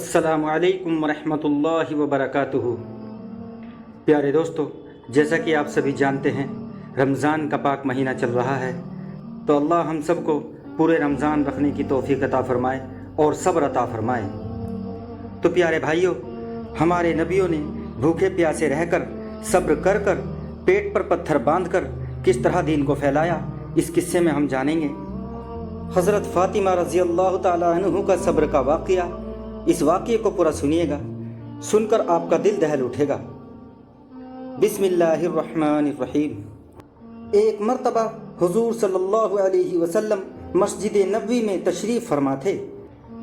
السلام علیکم ورحمۃ اللہ وبرکاتہ۔ پیارے دوستو، جیسا کہ آپ سبھی جانتے ہیں رمضان کا پاک مہینہ چل رہا ہے، تو اللہ ہم سب کو پورے رمضان رکھنے کی توفیق عطا فرمائے اور صبر عطا فرمائے۔ تو پیارے بھائیوں، ہمارے نبیوں نے بھوکے پیاسے رہ کر، صبر کر کر، پیٹ پر پتھر باندھ کر کس طرح دین کو پھیلایا، اس قصے میں ہم جانیں گے۔ حضرت فاطمہ رضی اللہ تعالیٰ عنہ کا صبر کا واقعہ، اس واقعے کو پورا سنیے گا، سن کر آپ کا دل دہل اٹھے گا۔ بسم اللہ الرحمن الرحیم۔ ایک مرتبہ حضور صلی اللہ علیہ وسلم مسجد نبوی میں تشریف فرما تھے۔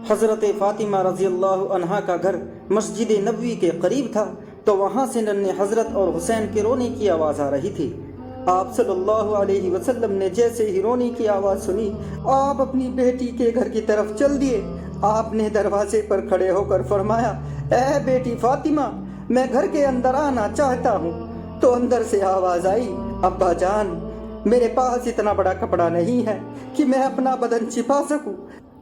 حضرت فاطمہ رضی اللہ عنہا کا گھر مسجد نبوی کے قریب تھا، تو وہاں سے ننھے حضرت اور حسین کے رونے کی آواز آ رہی تھی۔ آپ صلی اللہ علیہ وسلم نے جیسے ہی رونے کی آواز سنی، آپ اپنی بیٹی کے گھر کی طرف چل دیے۔ آپ نے دروازے پر کھڑے ہو کر فرمایا، اے بیٹی فاطمہ، میں گھر کے اندر آنا چاہتا ہوں۔ تو اندر سے آواز آئی، ابا جان، میرے پاس اتنا بڑا کپڑا نہیں ہے کہ میں اپنا بدن چھپا سکوں،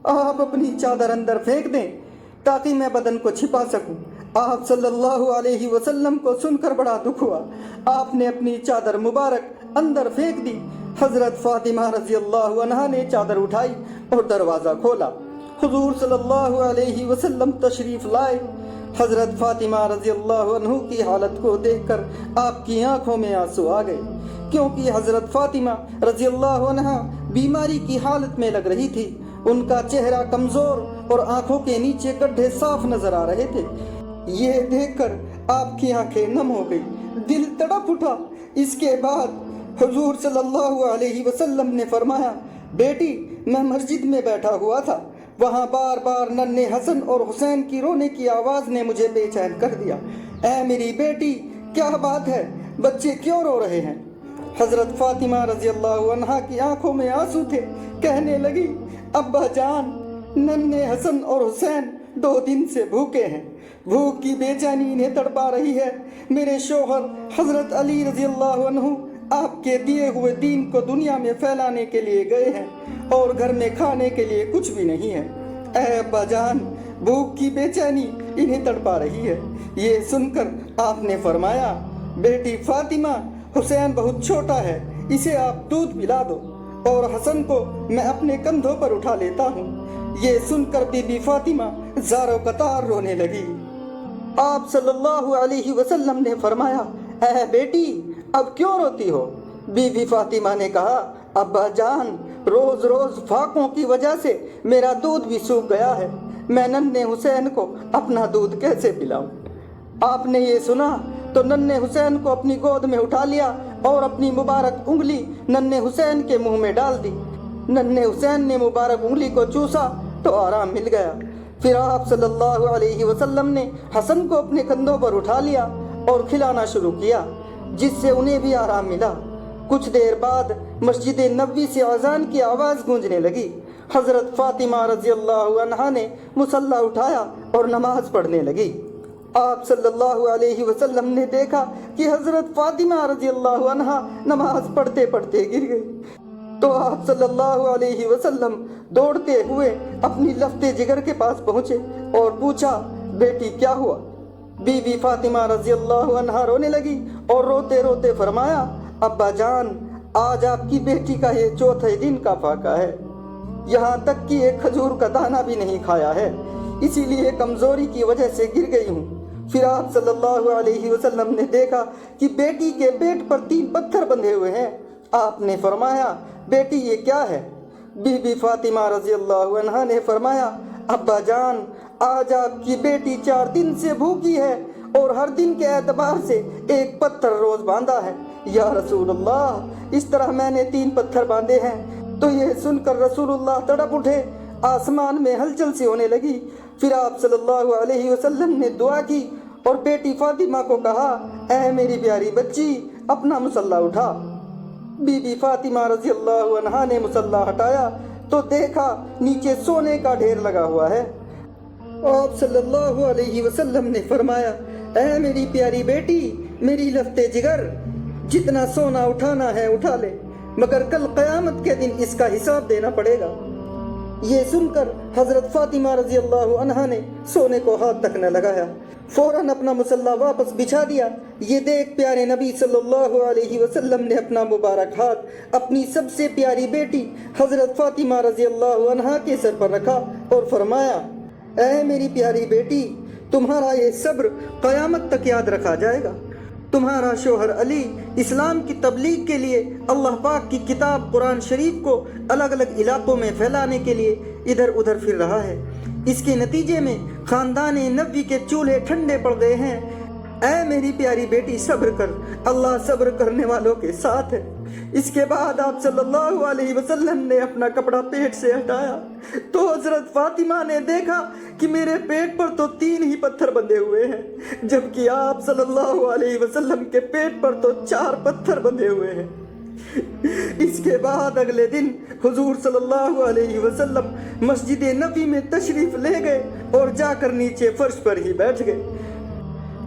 آپ اپنی چادر اندر پھینک دیں تاکہ میں بدن کو چھپا سکوں۔ آپ صلی اللہ علیہ وسلم کو سن کر بڑا دکھ ہوا، آپ نے اپنی چادر مبارک اندر پھینک دی۔ حضرت فاطمہ رضی اللہ عنہا نے چادر اٹھائی اور دروازہ کھولا۔ حضور صلی اللہ علیہ وسلم تشریف لائے۔ حضرت فاطمہ رضی اللہ عنہ کی حالت کو دیکھ کر آپ کی آنکھوں میں آنسو آ گئے، کیونکہ حضرت فاطمہ رضی اللہ عنہ بیماری کی حالت میں لگ رہی تھی۔ ان کا چہرہ کمزور اور آنکھوں کے نیچے گڈھے صاف نظر آ رہے تھے۔ یہ دیکھ کر آپ کی آنکھیں نم ہو گئی، دل تڑپ اٹھا۔ اس کے بعد حضور صلی اللہ علیہ وسلم نے فرمایا، بیٹی، میں مسجد میں بیٹھا ہوا تھا، وہاں بار بار ننھے حسن اور حسین کی رونے کی آواز نے مجھے بے چین کر دیا۔ اے میری بیٹی، کیا بات ہے؟ بچے کیوں رو رہے ہیں؟ حضرت فاطمہ رضی اللہ عنہا کی آنکھوں میں آنسو تھے، کہنے لگی، ابا جان، ننھے حسن اور حسین 2 دن سے بھوکے ہیں، بھوک کی بے چینی انہیں تڑپا رہی ہے۔ میرے شوہر حضرت علی رضی اللہ عنہ آپ کے دیے ہوئے دین کو دنیا میں پھیلانے کے لیے گئے ہیں، اور گھر میں کھانے کے لیے کچھ بھی نہیں ہے۔ اے ابا جان، بھوک کی بے چینی انہیں تڑپا رہی ہے۔ یہ سن کر آپ نے فرمایا، بیٹی فاطمہ، حسین بہت چھوٹا ہے، اسے آپ دودھ پلا دو، اور حسن کو میں اپنے کندھوں پر اٹھا لیتا ہوں۔ یہ سن کر بی بی فاطمہ زاروں قطار رونے لگی۔ آپ صلی اللہ علیہ وسلم نے فرمایا، اے بیٹی، اب کیوں روتی ہو؟ بی بی فاطمہ نے کہا، ابا جان، روز روز فاقوں کی وجہ سے میرا دودھ بھی سوکھ گیا ہے، میں ننھے حسین کو اپنا دودھ کیسے پلاؤں؟ آپ نے یہ سنا تو ننھے حسین کو اپنی گود میں اٹھا لیا اور اپنی مبارک انگلی ننھے حسین کے منہ میں ڈال دی۔ ننھے حسین نے مبارک انگلی کو چوسا تو آرام مل گیا۔ پھر آپ صلی اللہ علیہ وسلم نے حسن کو اپنے کندھوں پر اٹھا لیا اور کھلانا شروع کیا، جس سے انہیں بھی آرام ملا۔ کچھ دیر بعد مسجد نبوی سے اذان کی آواز گونجنے لگی۔ حضرت فاطمہ رضی اللہ عنہا نے مصلی اٹھایا اور نماز پڑھنے لگی۔ آپ صلی اللہ علیہ وسلم نے دیکھا کہ حضرت فاطمہ رضی اللہ عنہا نماز پڑھتے پڑھتے گر گئی، تو آپ صلی اللہ علیہ وسلم دوڑتے ہوئے اپنی لفتے جگر کے پاس پہنچے اور پوچھا، بیٹی کیا ہوا؟ بی بی فاطمہ رضی اللہ عنہا رونے لگی اور روتے روتے فرمایا، ابا جان، آج آپ کی بیٹی کا یہ 4تھے دن کا فاقہ ہے، یہاں تک کہ ایک کھجور کا دانہ بھی نہیں کھایا ہے، اسی لیے کمزوری کی وجہ سے گر گئی ہوں۔ پھر آپ صلی اللہ علیہ وسلم نے دیکھا کہ بیٹی کے پیٹ پر 3 پتھر بندھے ہوئے ہیں۔ آپ نے فرمایا، بیٹی یہ کیا ہے؟ بی بی فاطمہ رضی اللہ عنہا نے فرمایا، ابا جان، آج آپ کی بیٹی 4 دن سے بھوکی ہے اور ہر دن کے اعتبار سے 1 پتھر روز باندھا ہے۔ یا رسول اللہ، اس طرح میں نے 3 پتھر باندھے ہیں۔ تو یہ سن کر رسول اللہ تڑپ اٹھے، آسمان میں ہلچل سی ہونے لگی۔ پھر آپ صلی اللہ علیہ وسلم نے دعا کی اور بیٹی فاطمہ کو کہا، اے میری پیاری بچی، اپنا مصلی اٹھا۔ بی بی فاطمہ رضی اللہ عنہا نے مصلی ہٹایا تو دیکھا نیچے سونے کا ڈھیر لگا ہوا ہے۔ آپ صلی اللہ علیہ وسلم نے فرمایا، اے میری پیاری بیٹی، میری لفتے جگر، جتنا سونا اٹھانا ہے اٹھا لے، مگر کل قیامت کے دن اس کا حساب دینا پڑے گا۔ یہ سن کر حضرت فاطمہ رضی اللہ عنہا نے سونے کو ہاتھ تک نہ لگایا، فوراً اپنا مصلح واپس بچھا دیا۔ یہ دیکھ پیارے نبی صلی اللہ علیہ وسلم نے اپنا مبارک ہاتھ اپنی سب سے پیاری بیٹی حضرت فاطمہ رضی اللہ عنہا کے سر پر رکھا اور فرمایا، اے میری پیاری بیٹی، تمہارا یہ صبر قیامت تک یاد رکھا جائے گا۔ تمہارا شوہر علی اسلام کی تبلیغ کے لیے اللہ پاک کی کتاب قرآن شریف کو الگ الگ علاقوں میں پھیلانے کے لیے ادھر ادھر پھر رہا ہے۔ اس کے نتیجے میں خاندان نبوی کے چولہے ٹھنڈے پڑ گئے ہیں۔ اے میری پیاری بیٹی صبر کر، اللہ صبر کرنے والوں کے ساتھ ہے۔ اس کے بعد آپ صلی اللہ علیہ وسلم نے اپنا کپڑا پیٹ سے ہٹایا تو حضرت فاطمہ نے دیکھا کہ میرے پیٹ پر تو 3 ہی پتھر بندھے ہوئے ہیں، جبکہ آپ صلی اللہ علیہ وسلم کے پیٹ پر تو 4 پتھر بندھے ہوئے ہیں۔ اس کے بعد اگلے دن حضور صلی اللہ علیہ وسلم مسجد نبوی میں تشریف لے گئے اور جا کر نیچے فرش پر ہی بیٹھ گئے۔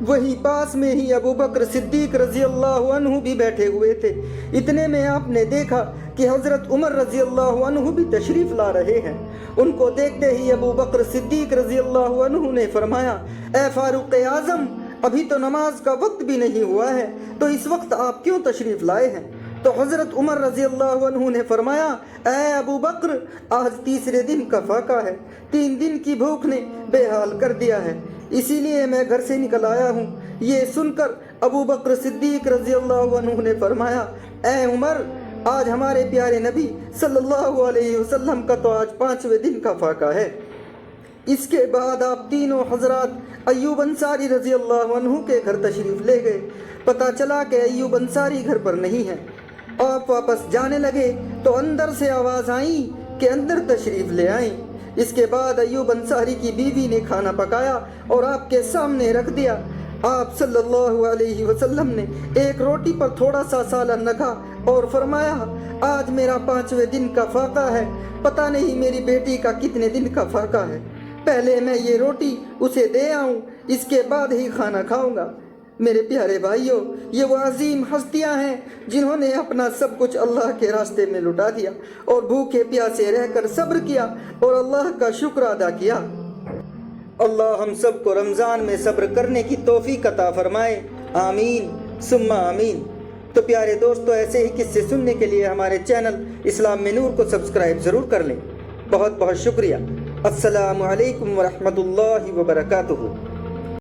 وہیں پاس میں ہی ابو بکر صدیق رضی اللہ عنہ بھی بیٹھے ہوئے تھے۔ اتنے میں آپ نے دیکھا کہ حضرت عمر رضی اللہ عنہ بھی تشریف لا رہے ہیں۔ ان کو دیکھتے ہی ابو بکر صدیق رضی اللہ عنہ نے فرمایا، اے فاروق اعظم، ابھی تو نماز کا وقت بھی نہیں ہوا ہے، تو اس وقت آپ کیوں تشریف لائے ہیں؟ تو حضرت عمر رضی اللہ عنہ نے فرمایا، اے ابو بکر، آج تیسرے دن کا فاقہ ہے، 3 دن کی بھوک نے بے حال کر دیا ہے، اسی لیے میں گھر سے نکل آیا ہوں۔ یہ سن کر ابو بکر صدیق رضی اللہ عنہ نے فرمایا، اے عمر، آج ہمارے پیارے نبی صلی اللہ علیہ وسلم کا تو آج 5ویں دن کا فاقہ ہے۔ اس کے بعد آپ تینوں حضرات ایوب انصاری رضی اللہ عنہ کے گھر تشریف لے گئے۔ پتہ چلا کہ ایوب انصاری گھر پر نہیں ہے۔ آپ واپس جانے لگے تو اندر سے آواز آئی کہ اندر تشریف لے آئیں۔ اس کے بعد ایوب انصاری کی بیوی نے کھانا پکایا اور آپ کے سامنے رکھ دیا۔ آپ صلی اللہ علیہ وسلم نے ایک روٹی پر تھوڑا سا سالن رکھا اور فرمایا، آج میرا 5ویں دن کا فاقہ ہے، پتہ نہیں میری بیٹی کا کتنے دن کا فاقہ ہے، پہلے میں یہ روٹی اسے دے آؤں، اس کے بعد ہی کھانا کھاؤں گا۔ میرے پیارے بھائیوں، یہ وہ عظیم ہستیاں ہیں جنہوں نے اپنا سب کچھ اللہ کے راستے میں لٹا دیا اور بھوکے پیاسے رہ کر صبر کیا اور اللہ کا شکر ادا کیا۔ اللہ ہم سب کو رمضان میں صبر کرنے کی توفیق عطا فرمائے، آمین ثم آمین۔ تو پیارے دوستو، ایسے ہی قصے سننے کے لیے ہمارے چینل اسلام میں نور کو سبسکرائب ضرور کر لیں۔ بہت بہت شکریہ۔ السلام علیکم ورحمۃ اللہ وبرکاتہ۔